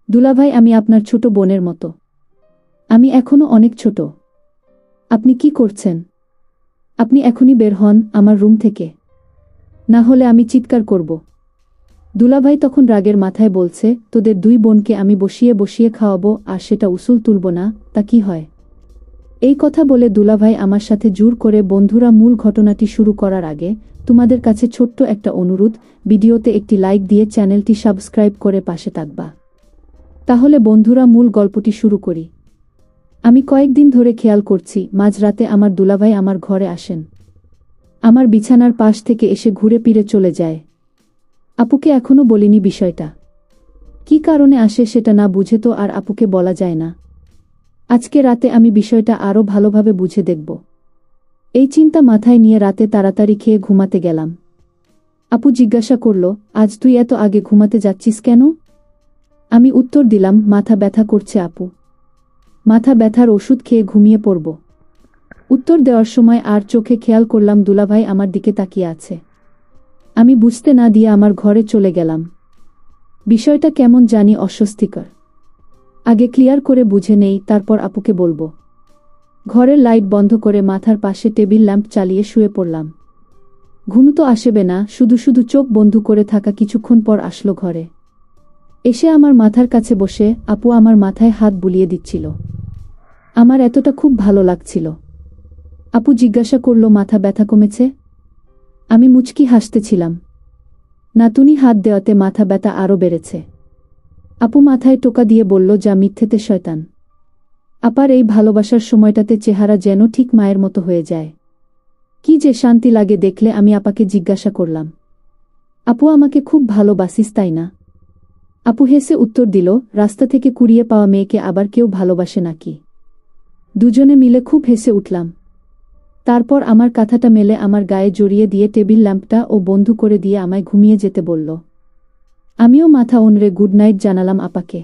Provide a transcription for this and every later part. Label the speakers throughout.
Speaker 1: দুলাভাই, আমি আপনার ছোট বোনের মতো। আমি এখনো অনেক ছোট। আপনি কি করছেন? আপনি এখনই বের হন আমার রুম থেকে, না হলে আমি চিৎকার করব। দুলাভাই তখন রাগের মাথায় বলছে, তোদের দুই বোনকে আমি বসিয়ে বসিয়ে খাওয়াবো আর সেটা উসুল তুলব না, তা কি হয়? এই কথা বলে দুলাভাই আমার সাথে জোর করে। বন্ধুরা, মূল ঘটনাটি শুরু করার আগে তোমাদের কাছে ছোট্ট একটা অনুরোধ, ভিডিওতে একটি লাইক দিয়ে চ্যানেলটি সাবস্ক্রাইব করে পাশে থাকবা। তাহলে বন্ধুরা, মূল গল্পটি শুরু করি। আমি কয়েকদিন ধরে খেয়াল করছি, মাঝরাতে আমার দুলাভাই আমার ঘরে আসেন। আমার বিছানার পাশ থেকে এসে ঘুরে ফিরে চলে যায়। আপুকে এখনো বলিনি বিষয়টা। কি কারণে আসে সেটা না বুঝে তো আর আপুকে বলা যায় না। আজকে রাতে আমি বিষয়টা আরও ভালোভাবে বুঝে দেখব। এই চিন্তা মাথায় নিয়ে রাতে তাড়াতাড়ি খেয়ে ঘুমাতে গেলাম। আপু জিজ্ঞাসা করল, আজ তুই এত আগে ঘুমাতে যাচ্ছিস কেন? আমি উত্তর দিলাম, মাথা ব্যথা করছে আপু। মাথা ব্যথার ওষুধ খেয়ে ঘুমিয়ে পড়ব। উত্তর দেওয়ার সময় আর চোখে খেয়াল করলাম দুলাভাই আমার দিকে তাকিয়ে আছে। আমি বুঝতে না দিয়ে আমার ঘরে চলে গেলাম। বিষয়টা কেমন জানি অস্বস্তিকর। আগে ক্লিয়ার করে বুঝে নেই, তারপর আপুকে বলবো। ঘরের লাইট বন্ধ করে মাথার পাশে টেবিল ল্যাম্প চালিয়ে শুয়ে পড়লাম। ঘুম তো আসবে না, শুধু শুধু চোখ বন্ধ করে থাকা। কিছুক্ষণ পর আসলো ঘরে। এসে আমার মাথার কাছে বসে আপু আমার মাথায় হাত বুলিয়ে দিচ্ছিল। আমার এতটা খুব ভালো লাগছিল। আপু জিজ্ঞাসা করল, মাথা ব্যথা কমেছে? আমি মুচকি হাসতেছিলাম। নাতুনি হাত দেওয়াতে মাথা ব্যথা আরও বেড়েছে। আপু মাথায় টোকা দিয়ে বলল, যা মিথ্যেতে শয়তান। আপার এই ভালোবাসার সময়টাতে চেহারা যেন ঠিক মায়ের মতো হয়ে যায়। কি যে শান্তি লাগে দেখলে। আমি আপাকে জিজ্ঞাসা করলাম, আপু আমাকে খুব ভালোবাসিস তাই না? আপু হেসে উত্তর দিল, রাস্তা থেকে কুড়িয়ে পাওয়া মেয়েকে আবার কেউ ভালোবাসে নাকি? দুজনে মিলে খুব হেসে উঠলাম। তারপর আমার কাঁথাটা মেলে আমার গায়ে জড়িয়ে দিয়ে টেবিল ল্যাম্পটা ও বন্ধ করে দিয়ে আমায় ঘুমিয়ে যেতে বলল। আমিও মাথা ওনড়ে গুড নাইট জানালাম আপাকে।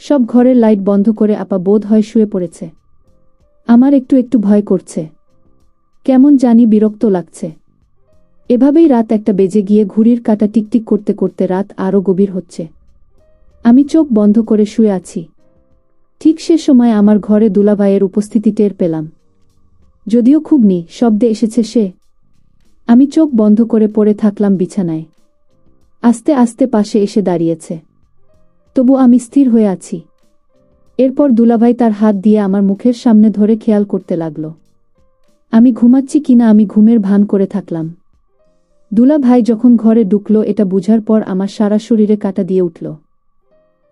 Speaker 1: সব ঘরের লাইট বন্ধ করে আপা বোধ হয় শুয়ে পড়েছে। আমার একটু একটু ভয় করছে। কেমন জানি বিরক্ত লাগছে। এভাবেই রাত 1টা বেজে গিয়ে ঘড়ির কাঁটা টিকটিক করতে করতে রাত আরও গভীর হচ্ছে। আমি চোখ বন্ধ করে শুয়ে আছি। ঠিক সে সময় আমার ঘরে দুলাভাইয়ের উপস্থিতি টের পেলাম। যদিও খুব শব্দে এসেছে সে। আমি চোখ বন্ধ করে পড়ে থাকলাম বিছানায়। আস্তে আস্তে পাশে এসে দাঁড়িয়েছে। তবু আমি স্থির হয়ে আছি। এরপর দুলাভাই তার হাত দিয়ে আমার মুখের সামনে ধরে খেয়াল করতে লাগল। আমি ঘুমাচ্ছি কিনা আমি ঘুমের ভান করে থাকলাম। দুলাভাই যখন ঘরে ঢুকলো, এটা বুঝার পর আমার সারা শরীরে কাঁটা দিয়ে উঠল।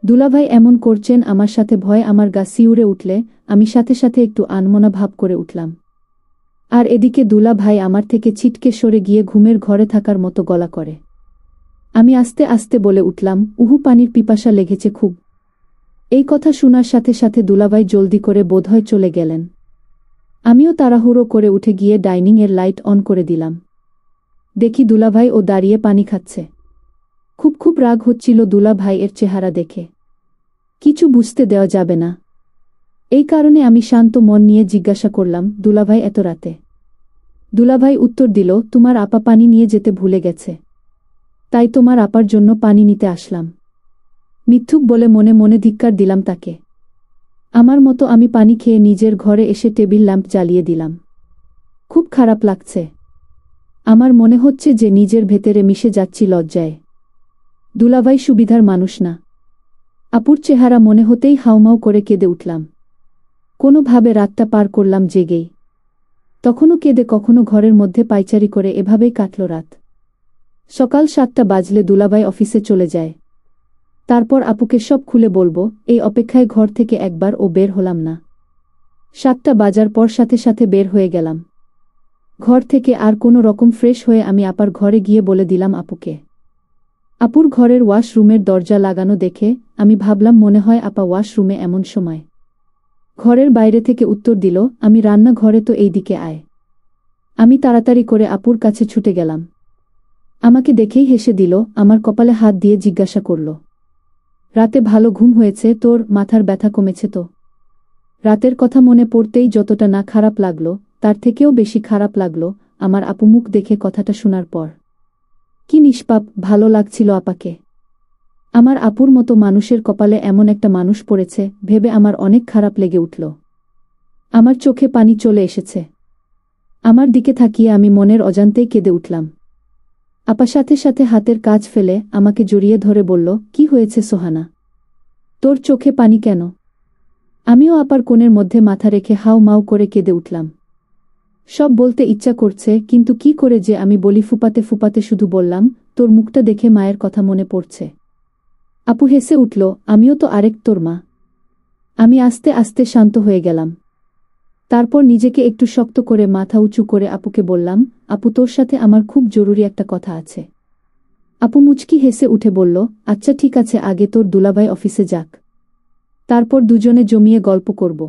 Speaker 1: দুলাভাই এমন করছেন আমার সাথে, ভয় আমার গা শিউরে উঠলে আমি সাথে সাথে একটু আনমনা ভাব করে উঠলাম। আর এদিকে দুলাভাই আমার থেকে ছিটকে সরে গিয়ে ঘুমের ঘরে থাকার মতো গলা করে। আমি আস্তে আস্তে বলে উঠলাম, উহু, পানির পিপাসা লেগেছে খুব। এই কথা শোনার সাথে সাথে দুলাভাই জলদি করে বোধহয় চলে গেলেন। আমিও তাড়াহুড়ো করে উঠে গিয়ে ডাইনিং এর লাইট অন করে দিলাম। দেখি দুলাভাই ও দাঁড়িয়ে পানি খাচ্ছে। খুব খুব রাগ হচ্ছিল দুলাভাই এর চেহারা দেখে। কিছু বুঝতে দেওয়া যাবে না। এই কারণে আমি শান্ত মন নিয়ে জিজ্ঞাসা করলাম, দুলাভাই এত রাতে? দুলাভাই উত্তর দিল, তোমার আপা পানি নিয়ে যেতে ভুলে গেছে, তাই তোমার আপার জন্য পানি নিতে আসলাম। মিথ্যুক বলে মনে মনে ধিক্কার দিলাম তাকে। আমার মতো আমি পানি খেয়ে নিজের ঘরে এসে টেবিল ল্যাম্প জ্বালিয়ে দিলাম। খুব খারাপ লাগছে। আমার মনে হচ্ছে যে নিজের ভেতরে মিশে যাচ্ছি লজ্জায়। দুলাভাই সুবিধার মানুষ না। আপুর চেহারা মনে হতেই হাউমাউ করে কেঁদে উঠলাম। কোনোভাবে রাতটা পার করলাম জেগেই। তখনও কেঁদে কখনো ঘরের মধ্যে পায়চারি করে এভাবেই কাটল রাত। সকাল 7টা বাজলে দুলাভাই অফিসে চলে যায়। তারপর আপুকে সব খুলে বলবো, এই অপেক্ষায় ঘর থেকে একবার ও বের হলাম না। 7টা বাজার পর সাথে সাথে বের হয়ে গেলাম ঘর থেকে। আর কোনো রকম ফ্রেশ হয়ে আমি আপার ঘরে গিয়ে বলে দিলাম আপুকে। আপুর ঘরের ওয়াশরুমের দরজা লাগানো দেখে আমি ভাবলাম মনে হয় আপা ওয়াশরুমে এমন সময়। ঘরের বাইরে থেকে উত্তর দিল, আমি রান্না ঘরে, তো এই দিকে আয়। আমি তাড়াতাড়ি করে আপুর কাছে ছুটে গেলাম। আমাকে দেখেই হেসে দিল, আমার কপালে হাত দিয়ে জিজ্ঞাসা করল, রাতে ভালো ঘুম হয়েছে তোর? মাথার ব্যথা কমেছে তো? রাতের কথা মনে পড়তেই যতটা না খারাপ লাগলো, তার থেকেও বেশি খারাপ লাগলো আমার আপু মুখ দেখে কথাটা শোনার পর। কি নিষ্পাপ ভালো লাগছিল আপাকে। আমার আপুর মতো মানুষের কপালে এমন একটা মানুষ পড়েছে ভেবে আমার অনেক খারাপ লেগে উঠল। আমার চোখে পানি চলে এসেছে। আমার দিকে তাকিয়ে আমি মনের অজান্তেই কেঁদে উঠলাম। আপা সাথে সাথে হাতের কাজ ফেলে আমাকে জড়িয়ে ধরে বলল, কি হয়েছে সোহানা? তোর চোখে পানি কেন? আমিও আপার কোণের মধ্যে মাথা রেখে হাউ মাউ করে কেঁদে উঠলাম। সব বলতে ইচ্ছা করছে, কিন্তু কি করে যে আমি বলি ফুপাতে ফুপাতে শুধু বললাম, তোর মুখটা দেখে মায়ের কথা মনে পড়ছে। আপু হেসে উঠল, আমিও তো আরেক তোর মা। আমি আস্তে আস্তে শান্ত হয়ে গেলাম। তারপর নিজেকে একটু শক্ত করে মাথা উঁচু করে আপুকে বললাম, আপু তোর সাথে আমার খুব জরুরি একটা কথা আছে। আপু মুচকি হেসে উঠে বলল, আচ্ছা ঠিক আছে, আগে তোর দুলাভাই অফিসে যাক, তারপর দুজনে জমিয়ে গল্প করব।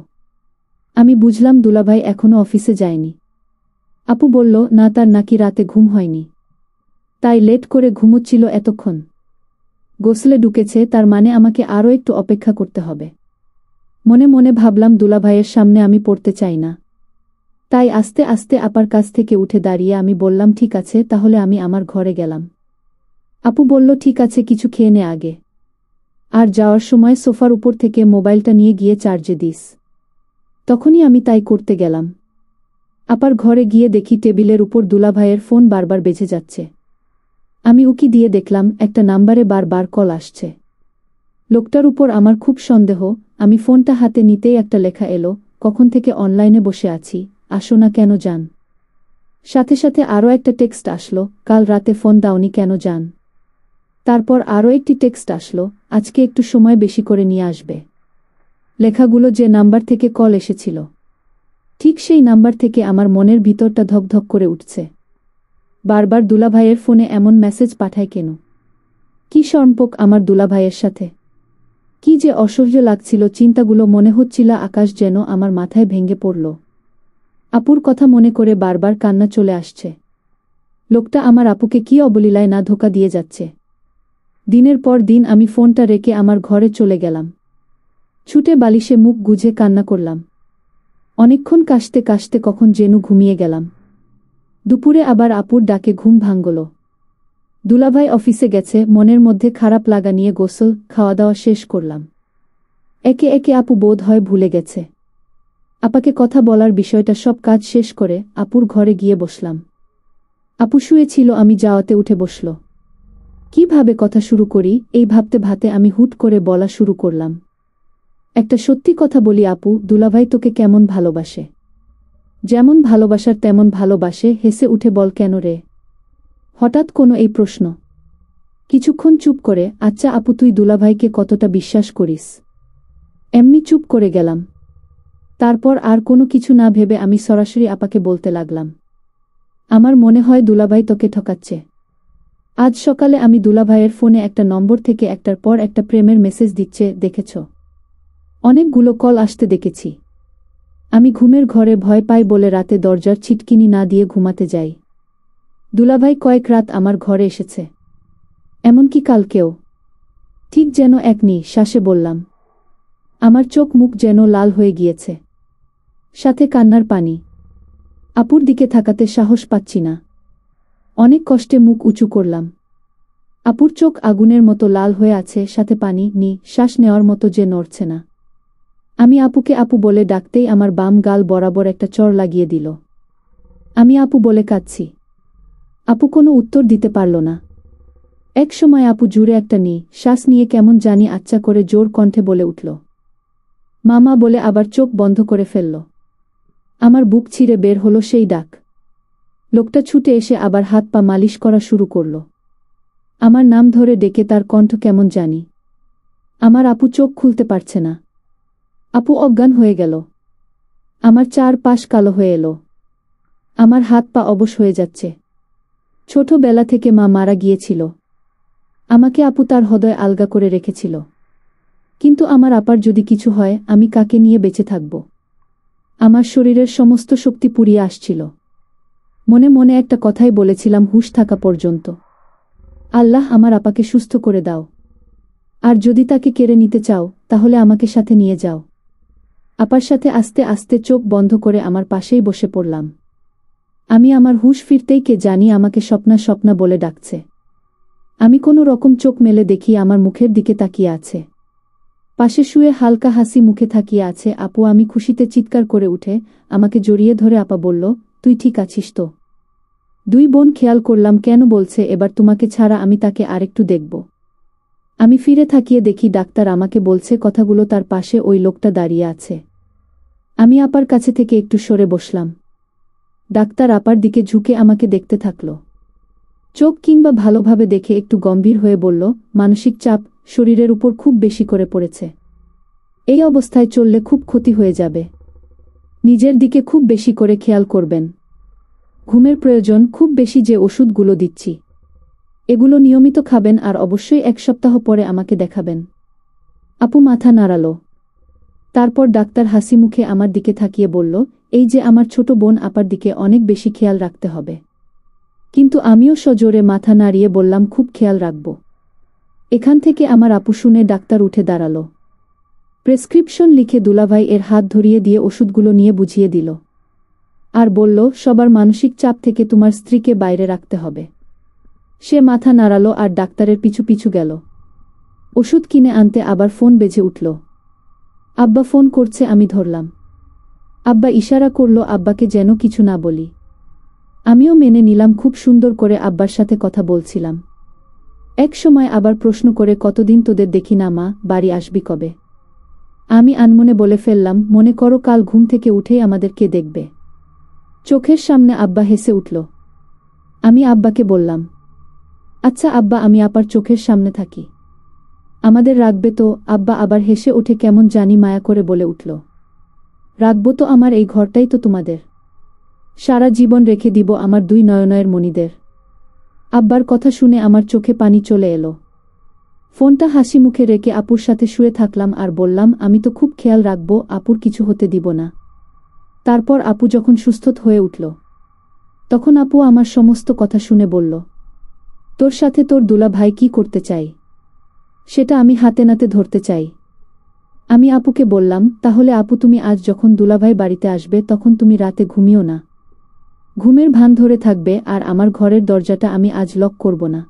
Speaker 1: আমি বুঝলাম দুলাভাই এখনো অফিসে যায়নি। আপু বলল, না, তার নাকি রাতে ঘুম হয়নি, তাই লেট করে ঘুমোচ্ছিল এতক্ষণ। গোসলে ঢুকেছে, তার মানে আমাকে আরও একটু অপেক্ষা করতে হবে। মনে মনে ভাবলাম দুলাভাইয়ের সামনে আমি পড়তে চাই না, তাই আস্তে আস্তে আপার কাছ থেকে উঠে দাঁড়িয়ে আমি বললাম, ঠিক আছে, তাহলে আমি আমার ঘরে গেলাম। আপু বলল, ঠিক আছে, কিছু খেয়ে নে আগে, আর যাওয়ার সময় সোফার উপর থেকে মোবাইলটা নিয়ে গিয়ে চার্জে দিস। তখনই আমি তাই করতে গেলাম। আপার ঘরে গিয়ে দেখি টেবিলের উপর দুলাভাইয়ের ফোন বারবার বেজে যাচ্ছে। আমি উকি দিয়ে দেখলাম একটা নাম্বারে বারবার কল আসছে। লোকটার উপর আমার খুব সন্দেহ। আমি ফোনটা হাতে নিতেই একটা লেখা এলো, কখন থেকে অনলাইনে বসে আছি, আসো না কেন জান। সাথে সাথে আরও একটা টেক্সট আসলো, কাল রাতে ফোন দাওনি কেন জান। তারপর আরও একটি টেক্সট আসলো, আজকে একটু সময় বেশি করে নিয়ে আসবে। লেখাগুলো যে নাম্বার থেকে কল এসেছিল, ঠিক সেই নাম্বার থেকে আমার মনের ভিতরটা ধকধক করে উঠছে। বারবার দুলাভাইয়ের ফোনে এমন মেসেজ পাঠায় কেন? কি সম্পর্ক আমার দুলাভাইয়ের সাথে? কি যে অসহ্য লাগছিল চিন্তাগুলো, মনে হচ্ছিল আকাশ যেন আমার মাথায় ভেঙে পড়ল। আপুর কথা মনে করে বারবার কান্না চলে আসছে। লোকটা আমার আপুকে কি অবলীলায় না ধোঁকা দিয়ে যাচ্ছে। দিনের পর দিন আমি ফোনটা রেখে আমার ঘরে চলে গেলাম। ছুটে বালিশে মুখ গুজে কান্না করলাম। অনেকক্ষণ কাশতে কাশতে কখন যেন ঘুমিয়ে গেলাম। দুপুরে আবার আপুর ডাকে ঘুম ভাঙল। দুলাভাই অফিসে গেছে, মনের মধ্যে খারাপ লাগা নিয়ে গোসল খাওয়া দাওয়া শেষ করলাম। একে একে আপু বোধ হয় ভুলে গেছে। আপাকে কথা বলার বিষয়টা সব কাজ শেষ করে আপুর ঘরে গিয়ে বসলাম। আপু শুয়েছিল, আমি যাওয়াতে উঠে বসল। কিভাবে কথা শুরু করি এই ভাবতে ভাবতে আমি হুট করে বলা শুরু করলাম, একটা সত্যি কথা বলি আপু, দুলাভাই তোকে কেমন ভালোবাসে। যেমন ভালোবাসার তেমন ভালোবাসে। হেসে উঠে বল, কেন রে? হঠাৎ কোনো এই প্রশ্ন। কিছুক্ষণ চুপ করে, আচ্ছা আপু তুই দুলাভাইকে কতটা বিশ্বাস করিস? এমনি চুপ করে গেলাম। তারপর আর কোনো কিছু না ভেবে আমি সরাসরি আপাকে বলতে লাগলাম, আমার মনে হয় দুলাভাই তোকে ঠকাচ্ছে। আজ সকালে আমি দুলাভাইয়ের ফোনে একটা নম্বর থেকে একটার পর একটা প্রেমের মেসেজ দিচ্ছে, দেখেছ? অনেকগুলো কল আসতে দেখেছি। আমি ঘুমের ঘরে ভয় পাই বলে রাতে দরজার ছিটকিনি না দিয়ে ঘুমাতে যাই। দুলাভাই কয়েক রাত আমার ঘরে এসেছে, এমনকি কালকেও। ঠিক যেন এক শ্বাসে বললাম। আমার চোখ মুখ যেন লাল হয়ে গিয়েছে, সাথে কান্নার পানি। আপুর দিকে তাকাতে সাহস পাচ্ছি না। অনেক কষ্টে মুখ উঁচু করলাম। আপুর চোখ আগুনের মতো লাল হয়ে আছে, সাথে পানি শ্বাস নেওয়ার মতো যে নড়ছে না। আমি আপুকে আপু বলে ডাকতেই আমার বাম গাল বরাবর একটা চড় লাগিয়ে দিল। আমি আপু বলে কাঁদছি। আপু কোনো উত্তর দিতে পারল না। এক সময় আপু জুড়ে একটা শ্বাস নিয়ে কেমন জানি আচ্ছা করে জোর কণ্ঠে বলে উঠল, মামা, বলে আবার চোখ বন্ধ করে ফেলল। আমার বুক ছিঁড়ে বের হলো সেই ডাক। লোকটা ছুটে এসে আবার হাত পা মালিশ করা শুরু করল। আমার নাম ধরে ডেকে তার কণ্ঠ কেমন জানি। আমার আপু চোখ খুলতে পারছে না। আপু অজ্ঞান হয়ে গেল। আমার চারপাশ কালো হয়ে এলো। আমার হাত পা অবশ হয়ে যাচ্ছে। ছোটবেলা থেকে মা মারা গিয়েছিল। আমাকে আপু তার হৃদয় আলগা করে রেখেছিল। কিন্তু আমার আপার যদি কিছু হয়, আমি কাকে নিয়ে বেঁচে থাকব? আমার শরীরের সমস্ত শক্তি পুড়িয়ে আসছিল। মনে মনে একটা কথাই বলেছিলাম, হুঁশ থাকা পর্যন্ত, আল্লাহ আমার আপাকে সুস্থ করে দাও, আর যদি তাকে কেড়ে নিতে চাও তাহলে আমাকে সাথে নিয়ে যাও। আপার সাথে আস্তে আস্তে চোখ বন্ধ করে আমার পাশেই বসে পড়লাম। আমি আমার হুঁশ ফিরতেই কে জানি আমাকে স্বপ্না স্বপ্না বলে ডাকছে। আমি কোনো রকম চোখ মেলে দেখি আমার মুখের দিকে তাকিয়ে আছে। পাশে শুয়ে হালকা হাসি মুখে তাকিয়ে আছে আপু। আমি খুশিতে চিৎকার করে উঠে আমাকে জড়িয়ে ধরে আপা বলল, তুই ঠিক আছিস তো? দুই বোন খেয়াল করলাম কেন বলছে এবার তোমাকে ছাড়া আমি তাকে আরেকটু দেখব। আমি ফিরে তাকিয়ে দেখি ডাক্তার আমাকে বলছে কথাগুলো, তার পাশে ওই লোকটা দাঁড়িয়ে আছে। আমি আপার কাছে থেকে একটু সরে বসলাম। ডাক্তার আপার দিকে ঝুঁকে আমাকে দেখতে থাকল। চোখ কিংবা ভালোভাবে দেখে একটু গম্ভীর হয়ে বলল, মানসিক চাপ শরীরের উপর খুব বেশি করে পড়েছে। এই অবস্থায় চললে খুব ক্ষতি হয়ে যাবে। নিজের দিকে খুব বেশি করে খেয়াল করবেন। ঘুমের প্রয়োজন খুব বেশি, যে ওষুধগুলো দিচ্ছি এগুলো নিয়মিত খাবেন আর অবশ্যই 1 সপ্তাহ পরে আমাকে দেখাবেন। আপু মাথা নাড়াল। তারপর ডাক্তার হাসি মুখে আমার দিকে তাকিয়ে বলল, এই যে আমার ছোট বোন আপার দিকে অনেক বেশি খেয়াল রাখতে হবে। কিন্তু আমিও সজোরে মাথা নাড়িয়ে বললাম, খুব খেয়াল রাখব। এখান থেকে আমার আপু শুনে ডাক্তার উঠে দাঁড়াল। প্রেসক্রিপশন লিখে দুলাভাই এর হাত ধরিয়ে দিয়ে ওষুধগুলো নিয়ে বুঝিয়ে দিল আর বলল, সবার মানসিক চাপ থেকে তোমার স্ত্রীকে বাইরে রাখতে হবে। সে মাথা নাড়াল আর ডাক্তারের পিছু পিছু গেল। ওষুধ কিনে আনতে আবার ফোন বেজে উঠল। আব্বা ফোন করছে, আমি ধরলাম। আব্বা ইশারা করল আব্বাকে যেন কিছু না বলি। আমিও মেনে নিলাম। খুব সুন্দর করে আব্বার সাথে কথা বলছিলাম। এক সময় আবার প্রশ্ন করে, কতদিন তোদের দেখি না মা, বাড়ি আসবি কবে? আমি আনমনে বলে ফেললাম, মনে করো কাল ঘুম থেকে উঠেই আমাদের কে দেখবে। চোখের সামনে আব্বা হেসে উঠল। আমি আব্বাকে বললাম, আচ্ছা আব্বা, আমি আপার চোখের সামনে থাকি, আমাদের রাখবে তো? আব্বা আবার হেসে উঠে কেমন জানি মায়া করে বলে উঠল, রাখবো তো, আমার এই ঘরটাই তো তোমাদের। সারা জীবন রেখে দিব আমার 2 নয়নের মণিদের। আব্বার কথা শুনে আমার চোখে পানি চলে এলো। ফোনটা হাসি মুখে রেখে আপুর সাথে শুয়ে থাকলাম আর বললাম, আমি তো খুব খেয়াল রাখবো, আপুর কিছু হতে দিব না। তারপর আপু যখন সুস্থ হয়ে উঠল, তখন আপু আমার সমস্ত কথা শুনে বলল, তোর সাথে তোর দুলাভাই কি করতে চাই সেটা আমি হাতে নাতে ধরতে চাই। আমি আপুকে বললাম, তাহলে আপু তুমি আজ যখন দুলাভাই বাড়িতে আসবে তখন তুমি রাতে ঘুমিও না, ঘুমের ভান ধরে থাকবে, আর আমার ঘরের দরজাটা আমি আজ লক করব না,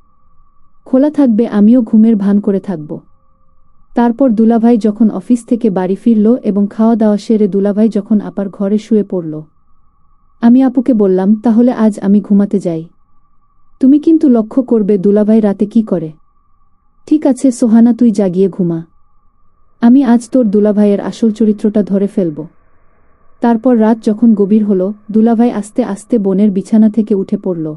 Speaker 1: খোলা থাকবে, আমিও ঘুমের ভান করে থাকব। তারপর দুলাভাই যখন অফিস থেকে বাড়ি ফিরল এবং খাওয়া দাওয়া সেরে দুলাভাই যখন আপার ঘরে শুয়ে পড়ল, আমি আপুকে বললাম, তাহলে আজ আমি ঘুমাতে যাই, তুমি কিন্তু লক্ষ্য করবে দুলাভাই রাতে কি করে। ঠিক আছে সোহানা, তুই জাগিয়ে ঘুমা, আমি আজ তোর দুলাভাইয়ের আসল চরিত্রটা ধরে ফেলব। তারপর রাত যখন গভীর হল, দুলাভাই আস্তে আস্তে বোনের বিছানা থেকে উঠে পড়ল।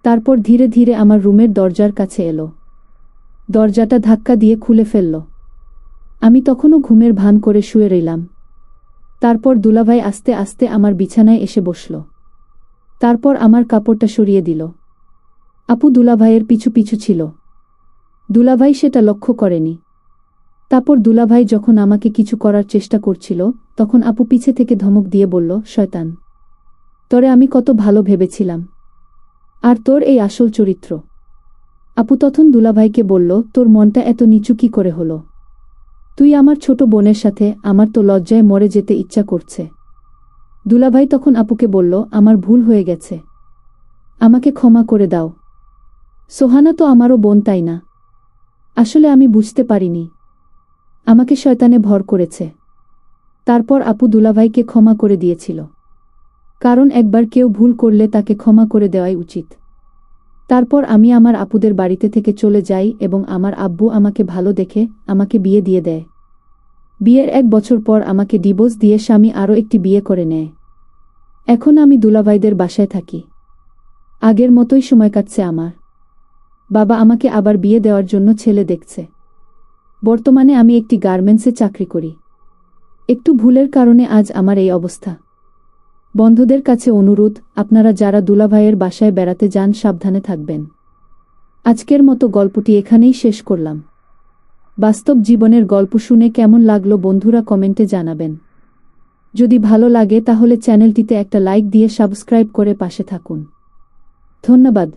Speaker 1: তারপর ধীরে ধীরে আমার রুমের দরজার কাছে এলো। দরজাটা ধাক্কা দিয়ে খুলে ফেলল। আমি তখনও ঘুমের ভান করে শুয়ে রইলাম। তারপর দুলাভাই আস্তে আস্তে আমার বিছানায় এসে বসল। তারপর আমার কাপড়টা সরিয়ে দিল। আপু দুলাভাইয়ের পিছু পিছু ছিল। দুলাভাই সেটা লক্ষ্য করেনি। তারপর দুলাভাই যখন আমাকে কিছু করার চেষ্টা করছিল, তখন আপু পিছে থেকে ধমক দিয়ে বলল, শয়তান, তোরে আমি কত ভালো ভেবেছিলাম, আর তোর এই আসল চরিত্র। আপু তখন দুলাভাইকে বলল, তোর মনটা এত নিচু কি করে হলো? তুই আমার ছোট বোনের সাথে, আমার তো লজ্জায় মরে যেতে ইচ্ছা করছে। দুলাভাই তখন আপুকে বলল, আমার ভুল হয়ে গেছে, আমাকে ক্ষমা করে দাও। সোহানা তো আমারও বোন, তাই না? আসলে আমি বুঝতে পারিনি, আমাকে শয়তানে ভর করেছে। তারপর আপু দুলাভাইকে ক্ষমা করে দিয়েছিল, কারণ একবার কেউ ভুল করলে তাকে ক্ষমা করে দেওয়াই উচিত। তারপর আমি আমার আপুদের বাড়িতে থেকে চলে যাই এবং আমার আব্বু আমাকে ভালো দেখে আমাকে বিয়ে দিয়ে দেয়। বিয়ের 1 বছর পর আমাকে ডিভোর্স দিয়ে স্বামী আরও একটি বিয়ে করে নেয়। এখন আমি দুলাভাইদের বাসায় থাকি। আগের মতোই সময় কাটছে আমার। বাবা আমাকে আবার বিয়ে দেওয়ার জন্য ছেলে দেখছে। বর্তমানে আমি একটি গার্মেন্টসে চাকরি করি। একটু ভুলের কারণে আজ আমার এই অবস্থা। বন্ধুদের কাছে অনুরোধ, আপনারা যারা দুলাভাইয়ের বাসায় বেড়াতে যান সাবধানে থাকবেন। আজকের মতো গল্পটি এখানেই শেষ করলাম। বাস্তব জীবনের গল্প শুনে কেমন লাগলো বন্ধুরা কমেন্টে জানাবেন। যদি ভালো লাগে তাহলে চ্যানেলটিতে একটা লাইক দিয়ে সাবস্ক্রাইব করে পাশে থাকুন। ধন্যবাদ।